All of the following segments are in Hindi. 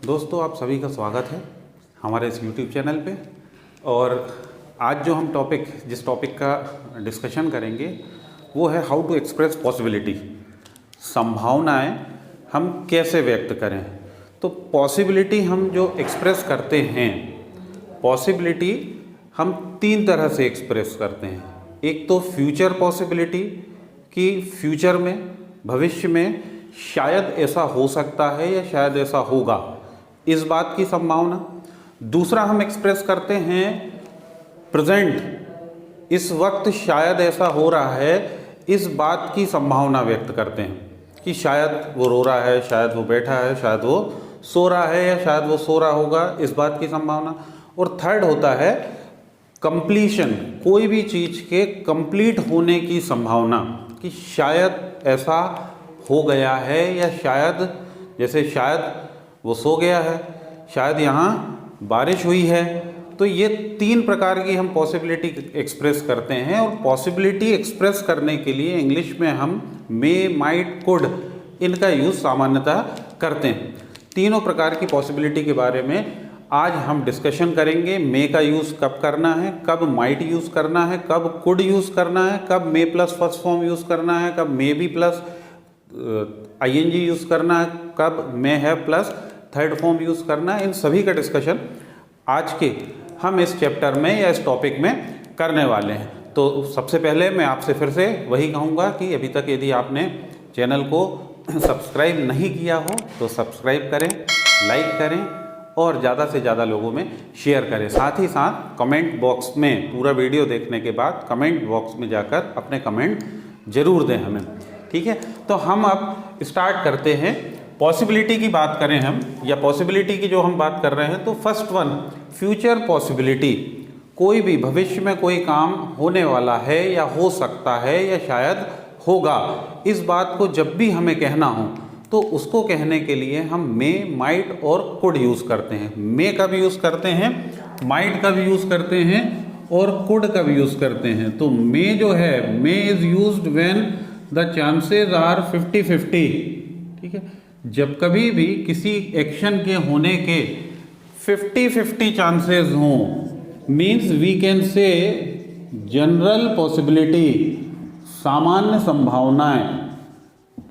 दोस्तों, आप सभी का स्वागत है हमारे इस YouTube चैनल पे। और आज जो हम जिस टॉपिक का डिस्कशन करेंगे वो है हाउ टू एक्सप्रेस पॉसिबिलिटी। संभावनाएं हम कैसे व्यक्त करें। तो पॉसिबिलिटी हम जो एक्सप्रेस करते हैं, पॉसिबिलिटी हम तीन तरह से एक्सप्रेस करते हैं। एक तो फ्यूचर पॉसिबिलिटी कि फ्यूचर में, भविष्य में शायद ऐसा हो सकता है या शायद ऐसा होगा, इस बात की संभावना। दूसरा हम एक्सप्रेस करते हैं प्रेजेंट, इस वक्त शायद ऐसा हो रहा है, इस बात की संभावना व्यक्त करते हैं कि शायद वो रो रहा है, शायद वो बैठा है, शायद वो सो रहा है या शायद वो सो रहा होगा, इस बात की संभावना। और थर्ड होता है कंप्लीशन, कोई भी चीज़ के कंप्लीट होने की संभावना कि शायद ऐसा हो गया है या शायद, जैसे शायद वो सो गया है, शायद यहाँ बारिश हुई है। तो ये तीन प्रकार की हम पॉसिबिलिटी एक्सप्रेस करते हैं। और पॉसिबिलिटी एक्सप्रेस करने के लिए इंग्लिश में हम मे, माइट, कुड, इनका यूज़ सामान्यतः करते हैं। तीनों प्रकार की पॉसिबिलिटी के बारे में आज हम डिस्कशन करेंगे। मे का यूज़ कब करना है, कब माइट यूज़ करना है, कब कुड यूज़ करना है, कब मे प्लस फर्स्ट फॉर्म यूज़ करना है, कब मे बी प्लस ING यूज़ करना है, कब may have plus third form use करना है। इन सभी का डिस्कशन आज के हम इस चैप्टर में या इस टॉपिक में करने वाले हैं। तो सबसे पहले मैं आपसे फिर से वही कहूँगा कि अभी तक यदि आपने चैनल को सब्सक्राइब नहीं किया हो तो सब्सक्राइब करें, लाइक करें और ज़्यादा से ज़्यादा लोगों में शेयर करें। साथ ही साथ कमेंट बॉक्स में, पूरा वीडियो देखने के बाद कमेंट बॉक्स में जाकर अपने कमेंट ज़रूर दें हमें, ठीक है। तो हम अब स्टार्ट करते हैं। पॉसिबिलिटी की बात करें हम, या पॉसिबिलिटी की जो हम बात कर रहे हैं, तो फर्स्ट वन फ्यूचर पॉसिबिलिटी। कोई भी भविष्य में कोई काम होने वाला है या हो सकता है या शायद होगा, इस बात को जब भी हमें कहना हो तो उसको कहने के लिए हम मे, माइट और कुड यूज़ करते हैं। मे का भी यूज़ करते हैं, माइट का भी यूज़ करते हैं और कुड का भी यूज़ करते हैं। तो मे जो है, may is used when the chances are 50-50, ठीक है। जब कभी भी किसी एक्शन के होने के 50-50 चांसेस हों, means we can say general possibility, सामान्य संभावनाएं।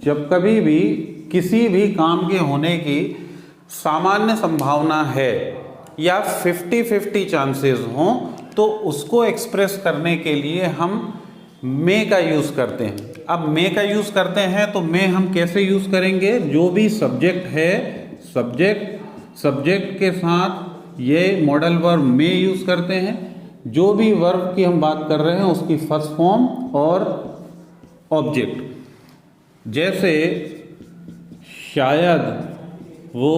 जब कभी भी किसी भी काम के होने की सामान्य संभावना है या 50-50 चांसेस हों, तो उसको एक्सप्रेस करने के लिए हम मे का यूज़ करते हैं। अब मे का यूज़ करते हैं तो मे हम कैसे यूज़ करेंगे? जो भी सब्जेक्ट है, सब्जेक्ट के साथ ये मॉडल वर्ब मे यूज़ करते हैं। जो भी वर्ब की हम बात कर रहे हैं उसकी फर्स्ट फॉर्म और ऑब्जेक्ट। जैसे शायद वो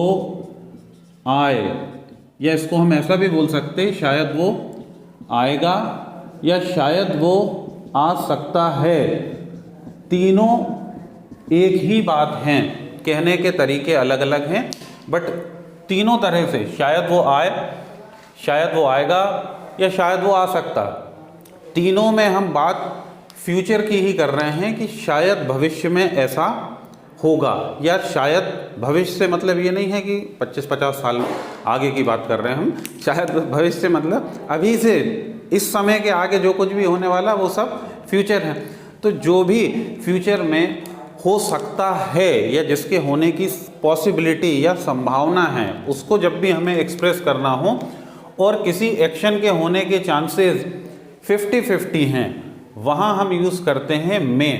आए, या इसको हम ऐसा भी बोल सकते हैं, शायद वो आएगा या शायद वो आ सकता है। तीनों एक ही बात हैं, कहने के तरीके अलग अलग हैं, बट तीनों तरह से, शायद वो आए, शायद वो आएगा या शायद वो आ सकता, तीनों में हम बात फ्यूचर की ही कर रहे हैं कि शायद भविष्य में ऐसा होगा। या शायद भविष्य से मतलब ये नहीं है कि 25-50 साल आगे की बात कर रहे हैं हम। शायद भविष्य से मतलब अभी से, इस समय के आगे जो कुछ भी होने वाला वो सब फ्यूचर है। तो जो भी फ्यूचर में हो सकता है या जिसके होने की पॉसिबिलिटी या संभावना है, उसको जब भी हमें एक्सप्रेस करना हो और किसी एक्शन के होने के चांसेस 50-50 हैं, वहाँ हम यूज़ करते हैं मे।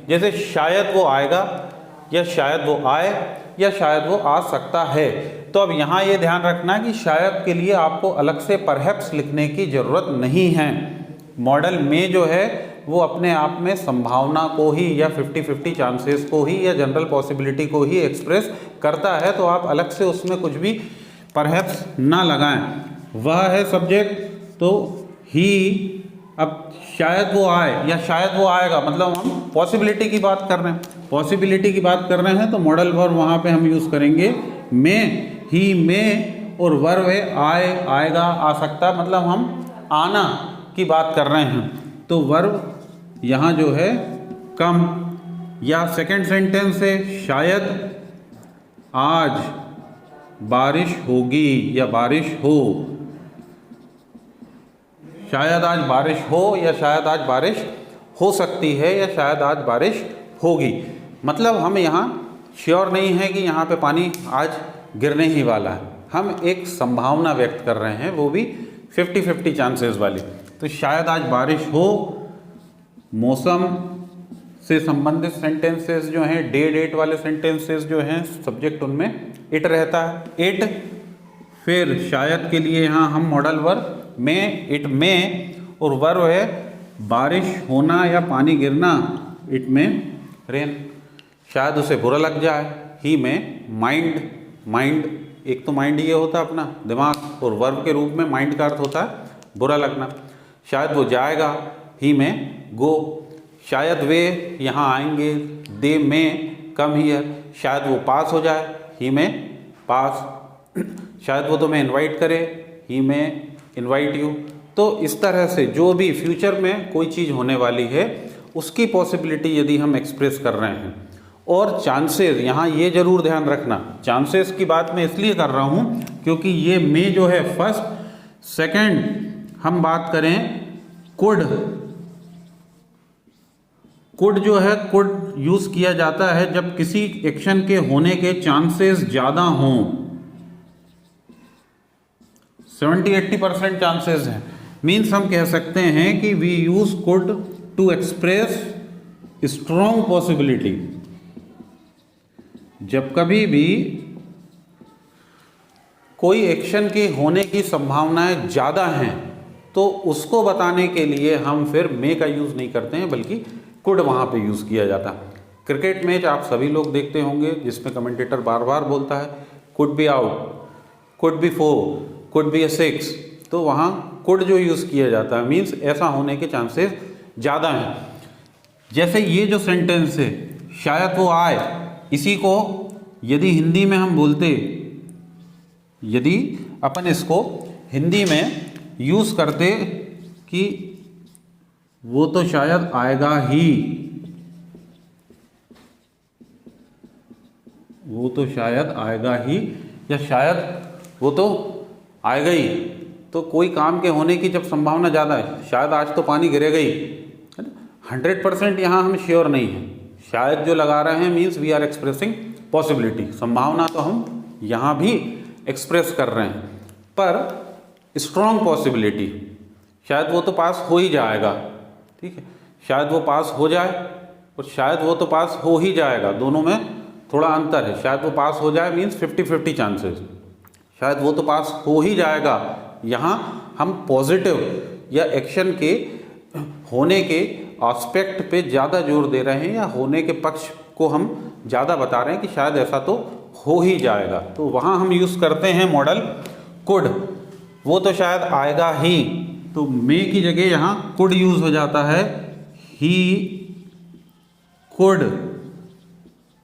जैसे शायद वो आएगा या शायद वो आए या शायद वो आ सकता है। तो अब यहाँ ये ध्यान रखना कि शायद के लिए आपको अलग से परहैप्स लिखने की ज़रूरत नहीं है। मॉडल में जो है वो अपने आप में संभावना को ही या 50-50 चांसेस को ही या जनरल पॉसिबिलिटी को ही एक्सप्रेस करता है। तो आप अलग से उसमें कुछ भी परहैप्स ना लगाएं। वह है सब्जेक्ट, तो ही। अब शायद वो आए या शायद वो आएगा, मतलब हम पॉसिबिलिटी की बात कर रहे हैं। पॉसिबिलिटी की बात कर रहे हैं तो मॉडल वर्ब वहाँ पे हम यूज़ करेंगे मे, ही, मे, और वर्ब है आए, आएगा, आ सकता, मतलब हम आना की बात कर रहे हैं। तो वर्ब यहाँ जो है कम। या सेकंड सेंटेंस है शायद आज बारिश होगी या बारिश हो, शायद आज बारिश हो या शायद आज बारिश हो सकती है या शायद आज बारिश होगी। मतलब हम यहाँ श्योर नहीं है कि यहाँ पे पानी आज गिरने ही वाला है, हम एक संभावना व्यक्त कर रहे हैं, वो भी 50-50 चांसेस वाली। तो शायद आज बारिश हो, मौसम से संबंधित सेंटेंसेस जो हैं, डे डेट वाले सेंटेंसेस जो हैं, सब्जेक्ट उनमें इट रहता है, इट। फिर शायद के लिए यहाँ हम मॉडल वर्ब में, इट में, और वर्ब है बारिश होना या पानी गिरना, इट में रेन। शायद उसे बुरा लग जाए, ही में माइंड, माइंड एक तो माइंड ये होता है अपना दिमाग, और वर्ब के रूप में माइंड का अर्थ होता है बुरा लगना। शायद वो जाएगा, ही में गो। शायद वे यहाँ आएंगे, दे में कम हियर। शायद वो पास हो जाए, ही में पास। शायद वो तुम्हें इनवाइट करे, ही में इनवाइट यू। तो इस तरह से जो भी फ्यूचर में कोई चीज़ होने वाली है उसकी पॉसिबिलिटी यदि हम एक्सप्रेस कर रहे हैं। और चांसेस, यहाँ ये जरूर ध्यान रखना, चांसेस की बात मैं इसलिए कर रहा हूँ क्योंकि ये में जो है फर्स्ट, सेकंड हम बात करें कुड, कुड जो है, कुड यूज किया जाता है जब किसी एक्शन के होने के चांसेस ज्यादा हों, 70-80% चांसेस हैं। मीन्स हम कह सकते हैं कि we use could to express strong possibility. जब कभी भी कोई एक्शन के होने की संभावनाएं ज़्यादा हैं तो उसको बताने के लिए हम फिर मे का यूज़ नहीं करते हैं, बल्कि कुड वहाँ पे यूज़ किया जाता है। क्रिकेट मैच आप सभी लोग देखते होंगे जिसमें कमेंटेटर बार बार बोलता है could be out, could be 4, could be 6, तो वहाँ कुड जो यूज़ किया जाता है मीन्स ऐसा होने के चांसेस ज़्यादा हैं। जैसे ये जो सेंटेंस है शायद वो आए, इसी को यदि हिंदी में हम बोलते, यदि अपन इसको हिंदी में यूज़ करते कि वो तो शायद आएगा ही, वो तो शायद आएगा ही, या शायद वो तो आएगा ही, तो कोई काम के होने की जब संभावना ज़्यादा है, शायद आज तो पानी गिरेगा ही, 100% यहाँ हम श्योर नहीं है। शायद जो लगा रहे हैं means we are expressing possibility, संभावना तो हम यहाँ भी एक्सप्रेस कर रहे हैं, पर स्ट्रॉन्ग पॉसिबिलिटी, शायद वो तो पास हो ही जाएगा, ठीक है, शायद वो पास हो जाए और शायद वो तो पास हो ही जाएगा, दोनों में थोड़ा अंतर है। शायद वो पास हो जाए मीन्स 50-50 चांसेस, शायद वो तो पास हो ही जाएगा, यहाँ हम पॉजिटिव या एक्शन के होने के एस्पेक्ट पे ज़्यादा जोर दे रहे हैं, या होने के पक्ष को हम ज़्यादा बता रहे हैं कि शायद ऐसा तो हो ही जाएगा, तो वहाँ हम यूज़ करते हैं मॉडल कुड। वो तो शायद आएगा ही, तो मे की जगह यहाँ कुड यूज़ हो जाता है, ही कुड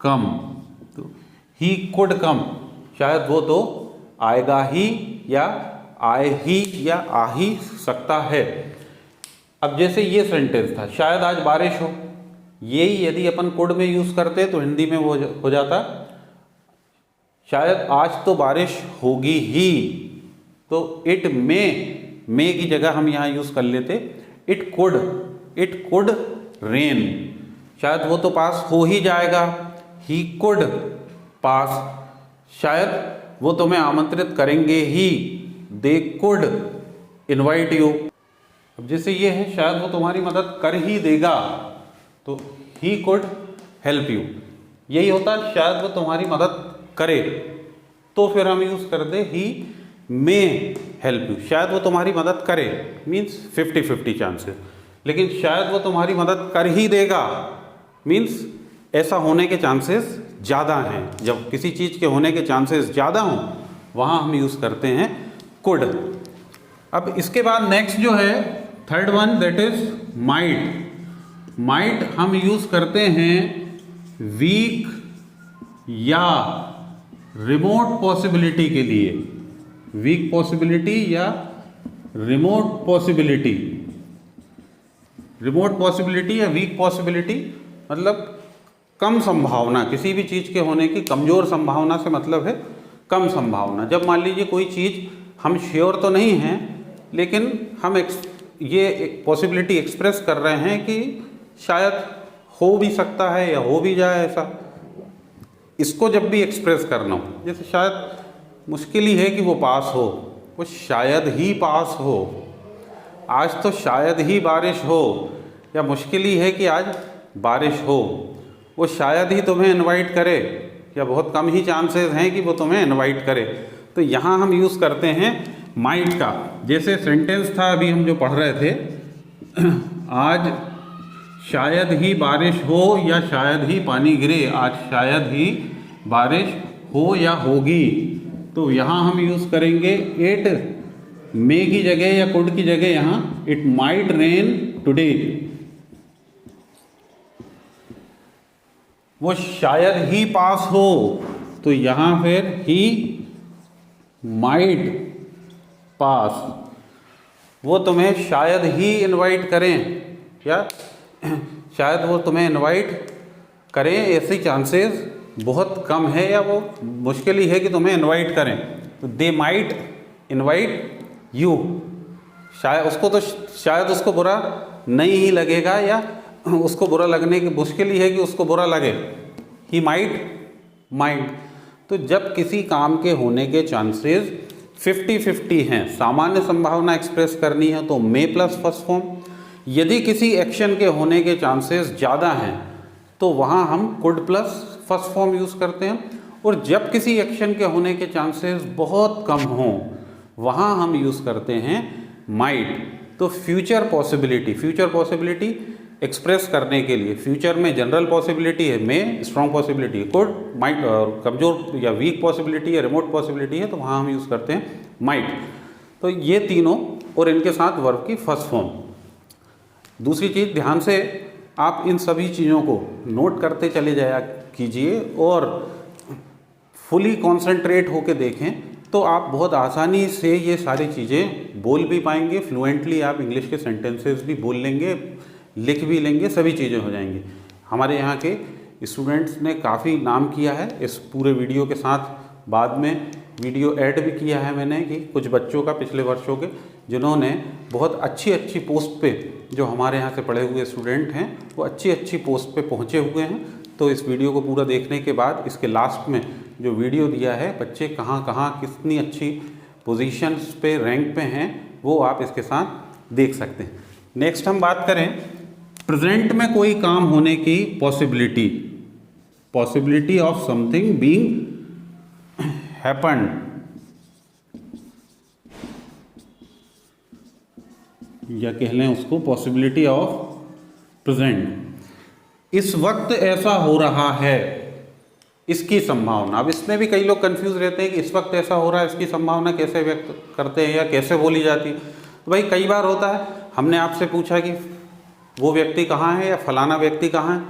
कम, तो ही कुड कम, शायद वो तो आएगा ही या आए ही या आ ही सकता है। अब जैसे ये सेंटेंस था शायद आज बारिश हो, यही यदि अपन कुड में यूज़ करते तो हिंदी में वो हो जाता शायद आज तो बारिश होगी ही, तो इट मे की जगह हम यहाँ यूज़ कर लेते इट कुड रेन, शायद वो तो पास हो ही जाएगा, ही कुड पास, शायद वो तुम्हें आमंत्रित करेंगे ही, दे कुड इनवाइट यू। अब जैसे ये है शायद वो तुम्हारी मदद कर ही देगा, तो ही कुड हेल्प यू, यही होता है शायद वो तुम्हारी मदद करे, तो फिर हम यूज़ कर दे ही मे हेल्प यू, शायद वो तुम्हारी मदद करे मीन्स 50-50 चांसेस, लेकिन शायद वो तुम्हारी मदद कर ही देगा मीन्स ऐसा होने के चांसेस ज़्यादा हैं। जब किसी चीज़ के होने के चांसेस ज़्यादा हों वहाँ हम यूज़ करते हैं कुड। अब इसके बाद नेक्स्ट जो है third one, that is might. Might हम यूज़ करते हैं वीक या रिमोट पॉसिबिलिटी के लिए, वीक पॉसिबिलिटी या रिमोट पॉसिबिलिटी। रिमोट पॉसिबिलिटी या वीक पॉसिबिलिटी मतलब कम संभावना, किसी भी चीज़ के होने की कमज़ोर संभावना से मतलब है कम संभावना। जब मान लीजिए कोई चीज़ हम श्योर तो नहीं हैं, लेकिन हम ये एक पॉसिबिलिटी एक्सप्रेस कर रहे हैं कि शायद हो भी सकता है या हो भी जाए ऐसा, इसको जब भी एक्सप्रेस करना हो, जैसे शायद मुश्किल ही है कि वो पास हो, वो शायद ही पास हो, आज तो शायद ही बारिश हो, या मुश्किल ही है कि आज बारिश हो, वो शायद ही तुम्हें इनवाइट करे, या बहुत कम ही चांसेस हैं कि वो तुम्हें इनवाइट करे। तो यहाँ हम यूज़ करते हैं माइट का। जैसे सेंटेंस था अभी हम जो पढ़ रहे थे, आज शायद ही बारिश हो या शायद ही पानी गिरे, आज शायद ही बारिश हो या होगी। तो यहाँ हम यूज़ करेंगे इट मे की जगह या कुड की जगह यहाँ इट माइट रेन टुडे। वो शायद ही पास हो, तो यहाँ फिर ही माइट पास। वो तुम्हें शायद ही इनवाइट करें, या शायद वो तुम्हें इनवाइट करें, ऐसी चांसेस बहुत कम है, या वो मुश्किल ही है कि तुम्हें इनवाइट करें। तो दे माइट इनवाइट यू, शायद उसको बुरा नहीं ही लगेगा, या उसको बुरा लगने की मुश्किल ही है कि उसको बुरा लगे। He might mind. तो जब किसी काम के होने के चांसेस 50-50 हैं, सामान्य संभावना एक्सप्रेस करनी है तो मे प्लस फर्स्ट फॉर्म। यदि किसी एक्शन के होने के चांसेस ज़्यादा हैं तो वहाँ हम could plus first form use करते हैं। और जब किसी एक्शन के होने के चांसेस बहुत कम हों वहाँ हम यूज़ करते हैं माइट। तो फ्यूचर पॉसिबिलिटी एक्सप्रेस करने के लिए, फ्यूचर में जनरल पॉसिबिलिटी है मे, स्ट्रॉन्ग पॉसिबिलिटी है कुड, माइट कमज़ोर या वीक पॉसिबिलिटी है, रिमोट पॉसिबिलिटी है, तो वहाँ हम यूज़ करते हैं माइट। तो ये तीनों और इनके साथ वर्ब की फर्स्ट फॉर्म। दूसरी चीज़, ध्यान से आप इन सभी चीज़ों को नोट करते चले जाया कीजिए और फुली कॉन्सेंट्रेट होकर देखें, तो आप बहुत आसानी से ये सारी चीज़ें बोल भी पाएंगे। फ्लुएंटली आप इंग्लिश के सेंटेंसेस भी बोल लेंगे, लिख भी लेंगे, सभी चीज़ें हो जाएंगी। हमारे यहाँ के स्टूडेंट्स ने काफ़ी नाम किया है इस पूरे वीडियो के साथ। बाद में वीडियो ऐड भी किया है मैंने कि कुछ बच्चों का पिछले वर्षों के, जिन्होंने बहुत अच्छी पोस्ट पे, जो हमारे यहाँ से पढ़े हुए स्टूडेंट हैं वो अच्छी पोस्ट पे पहुँचे हुए हैं। तो इस वीडियो को पूरा देखने के बाद इसके लास्ट में जो वीडियो दिया है, बच्चे कहाँ कितनी अच्छी पोजीशंस पे, रैंक पे हैं, वो आप इसके साथ देख सकते हैं। नेक्स्ट हम बात करें प्रेजेंट में कोई काम होने की possibility of something being happened, या कह लें उसको पॉसिबिलिटी ऑफ प्रेजेंट। इस वक्त ऐसा हो रहा है, इसकी संभावना। अब इसमें भी कई लोग कंफ्यूज रहते हैं कि इस वक्त ऐसा हो रहा है, इसकी संभावना कैसे व्यक्त करते हैं या कैसे बोली जाती है। तो भाई कई बार होता है, हमने आपसे पूछा कि वो व्यक्ति कहाँ है या फलाना व्यक्ति कहाँ है,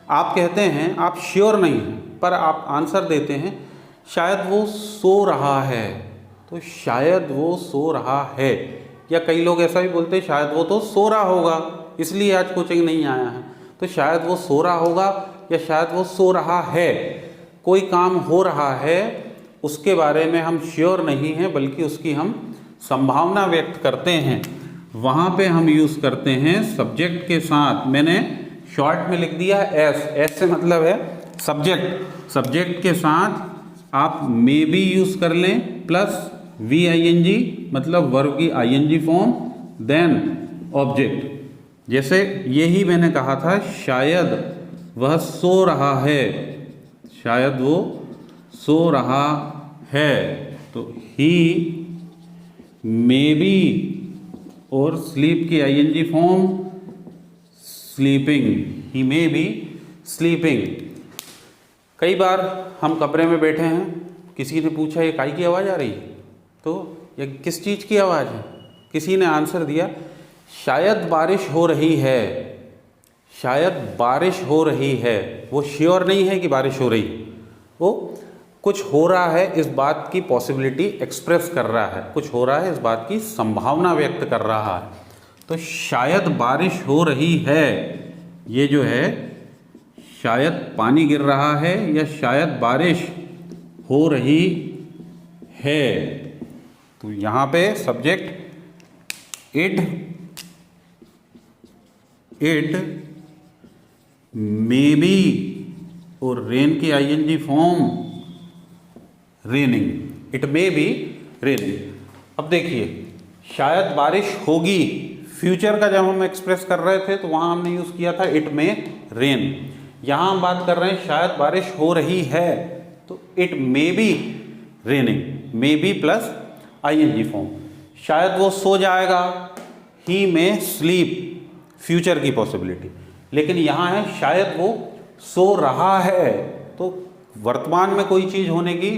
आप कहते हैं आप श्योर नहीं हैं, पर आप आंसर देते हैं शायद वो सो रहा है, तो शायद वो सो रहा है। या कई लोग ऐसा भी बोलते हैं शायद वो तो सो रहा होगा इसलिए आज कोचिंग नहीं आया है। तो शायद वो सो रहा होगा या शायद वो सो रहा है। कोई काम हो रहा है उसके बारे में हम श्योर नहीं हैं, बल्कि उसकी हम संभावना व्यक्त करते हैं, वहाँ पे हम यूज़ करते हैं सब्जेक्ट के साथ। मैंने शॉर्ट में लिख दिया एस से मतलब है सब्जेक्ट के साथ आप मे बी यूज़ कर लें, प्लस VING मतलब वर्ब की ING फॉर्म, देन ऑब्जेक्ट। जैसे यही मैंने कहा था, शायद वह सो रहा है, शायद वो सो रहा है, तो ही मे बी, और स्लीप की ING form sleeping, he may be sleeping. कई बार हम कमरे में बैठे हैं, किसी ने पूछा ये काई की आवाज़ आ रही है, तो ये किस चीज़ की आवाज़ है, किसी ने आंसर दिया शायद बारिश हो रही है, शायद बारिश हो रही है। वो श्योर नहीं है कि बारिश हो रही, वो कुछ हो रहा है इस बात की पॉसिबिलिटी एक्सप्रेस कर रहा है, कुछ हो रहा है इस बात की संभावना व्यक्त कर रहा है। तो शायद बारिश हो रही है, ये जो है शायद पानी गिर रहा है या शायद बारिश हो रही है, तो यहाँ पे सब्जेक्ट इट मे बी और रेन की ING form raining, it may be raining. अब देखिए शायद बारिश होगी, फ्यूचर का जब हम एक्सप्रेस कर रहे थे तो वहाँ हमने यूज़ किया था इट मे रेन। यहाँ हम बात कर रहे हैं शायद बारिश हो रही है, तो it may be raining, may be plus ING form. शायद वो सो जाएगा, ही में स्लीप, फ्यूचर की पॉसिबिलिटी। लेकिन यहाँ है शायद वो सो रहा है, तो वर्तमान में कोई चीज़ होने की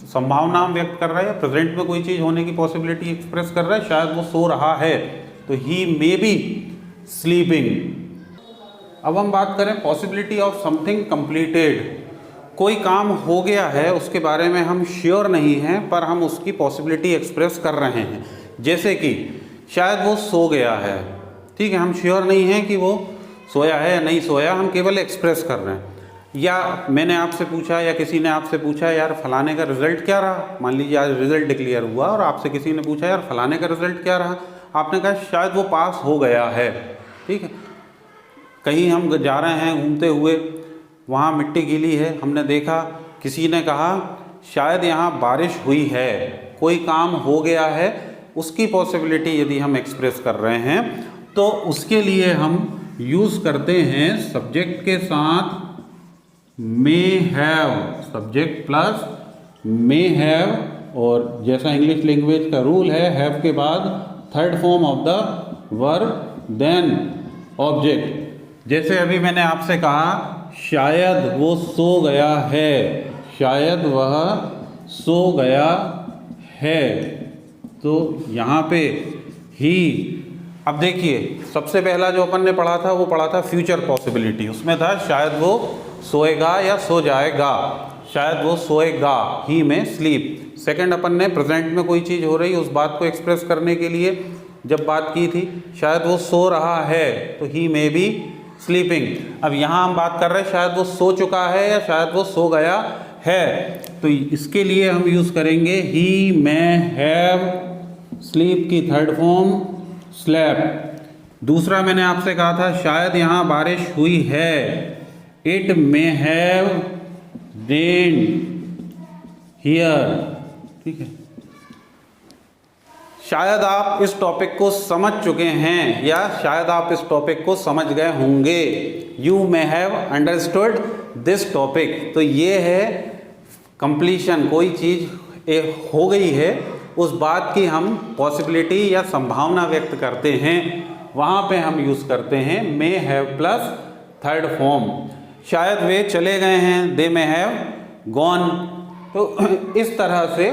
संभावना व्यक्त कर रहा है, प्रेजेंट में कोई चीज़ होने की पॉसिबिलिटी एक्सप्रेस कर रहा है। शायद वो सो रहा है, तो ही मे बी स्लीपिंग। अब हम बात करें पॉसिबिलिटी ऑफ समथिंग कंप्लीटेड। कोई काम हो गया है, उसके बारे में हम श्योर नहीं हैं, पर हम उसकी पॉसिबिलिटी एक्सप्रेस कर रहे हैं। जैसे कि शायद वो सो गया है, ठीक है, हम श्योर नहीं हैं कि वो सोया है या नहीं सोया, हम केवल एक्सप्रेस कर रहे हैं। या मैंने आपसे पूछा या किसी ने आपसे पूछा यार फलाने का रिजल्ट क्या रहा, मान लीजिए आज रिजल्ट डिक्लेयर हुआ और आपसे किसी ने पूछा यार फलाने का रिजल्ट क्या रहा, आपने कहा शायद वो पास हो गया है, ठीक है। कहीं हम जा रहे हैं घूमते हुए, वहाँ मिट्टी गीली है, हमने देखा, किसी ने कहा शायद यहाँ बारिश हुई है, कोई काम हो गया है, उसकी पॉसिबिलिटी यदि हम एक्सप्रेस कर रहे हैं तो उसके लिए हम यूज़ करते हैं सब्जेक्ट के साथ may have, subject plus may have, और जैसा इंग्लिश लैंग्वेज का रूल है हैव के बाद third form of the verb then object. जैसे अभी मैंने आपसे कहा शायद वो सो गया है, शायद वह सो गया है, तो यहाँ पे ही। अब देखिए सबसे पहला जो अपन ने पढ़ा था वो पढ़ा था फ्यूचर पॉसिबिलिटी, उसमें था शायद वो सोएगा या सो जाएगा, शायद वो सोएगा, ही में स्लीप। सेकंड अपन ने प्रेजेंट में कोई चीज़ हो रही उस बात को एक्सप्रेस करने के लिए जब बात की थी, शायद वो सो रहा है, तो ही में बी स्लीपिंग। अब यहाँ हम बात कर रहे हैं शायद वो सो चुका है या शायद वो सो गया है, तो इसके लिए हम यूज़ करेंगे ही में हैव, स्लीप की थर्ड फॉर्म स्लेप। दूसरा मैंने आपसे कहा था शायद यहाँ बारिश हुई है, it may have rained here, ठीक है। शायद आप इस टॉपिक को समझ चुके हैं या शायद आप इस टॉपिक को समझ गए होंगे, you may have understood this topic. तो ये है कंप्लीशन, कोई चीज़ हो गई है उस बात की हम पॉसिबिलिटी या संभावना व्यक्त करते हैं, वहाँ पे हम यूज़ करते हैं may have plus third form. शायद वे चले गए हैं, दे मे हैव गॉन। तो इस तरह से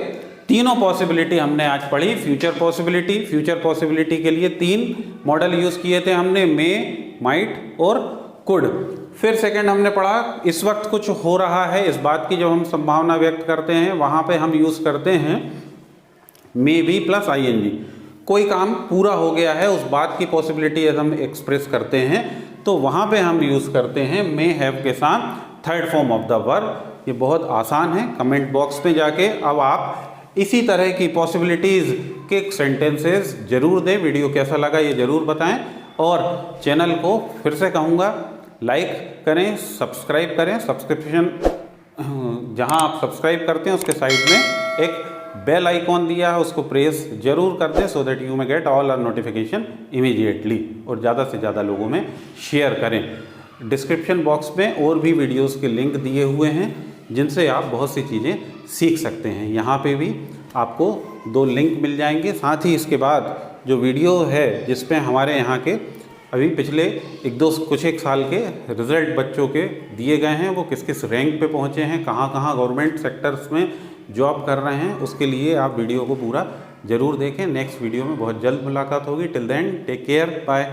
तीनों पॉसिबिलिटी हमने आज पढ़ी। फ्यूचर पॉसिबिलिटी के लिए 3 मॉडल यूज़ किए थे हमने, मे, माइट और कुड। फिर सेकंड हमने पढ़ा इस वक्त कुछ हो रहा है, इस बात की जब हम संभावना व्यक्त करते हैं वहाँ पे हम यूज़ करते हैं मे बी प्लस आईएनजी। कोई काम पूरा हो गया है उस बात की पॉसिबिलिटी हम एक्सप्रेस करते हैं तो वहाँ पे हम यूज़ करते हैं मे हैव के साथ third form of the verb. ये बहुत आसान है, कमेंट बॉक्स में जाके अब आप इसी तरह की पॉसिबिलिटीज़ के सेंटेंसेस जरूर दें। वीडियो कैसा लगा ये ज़रूर बताएं और चैनल को फिर से कहूँगा लाइक करें, सब्सक्राइब करें। सब्सक्रिप्शन जहाँ आप सब्सक्राइब करते हैं उसके साइड में एक बेल आइकॉन दिया है, उसको प्रेस जरूर कर दें so that you may get all our notification immediately, और ज़्यादा से ज़्यादा लोगों में शेयर करें। डिस्क्रिप्शन बॉक्स में और भी वीडियोस के लिंक दिए हुए हैं जिनसे आप बहुत सी चीज़ें सीख सकते हैं। यहाँ पे भी आपको 2 लिंक मिल जाएंगे। साथ ही इसके बाद जो वीडियो है जिसमें हमारे यहाँ के अभी पिछले कुछ एक साल के रिज़ल्ट बच्चों के दिए गए हैं, वो किस किस रैंक पे पहुँचे हैं, कहाँ कहाँ गवर्नमेंट सेक्टर्स में जॉब कर रहे हैं, उसके लिए आप वीडियो को पूरा ज़रूर देखें। नेक्स्ट वीडियो में बहुत जल्द मुलाकात होगी। Till then take care, bye.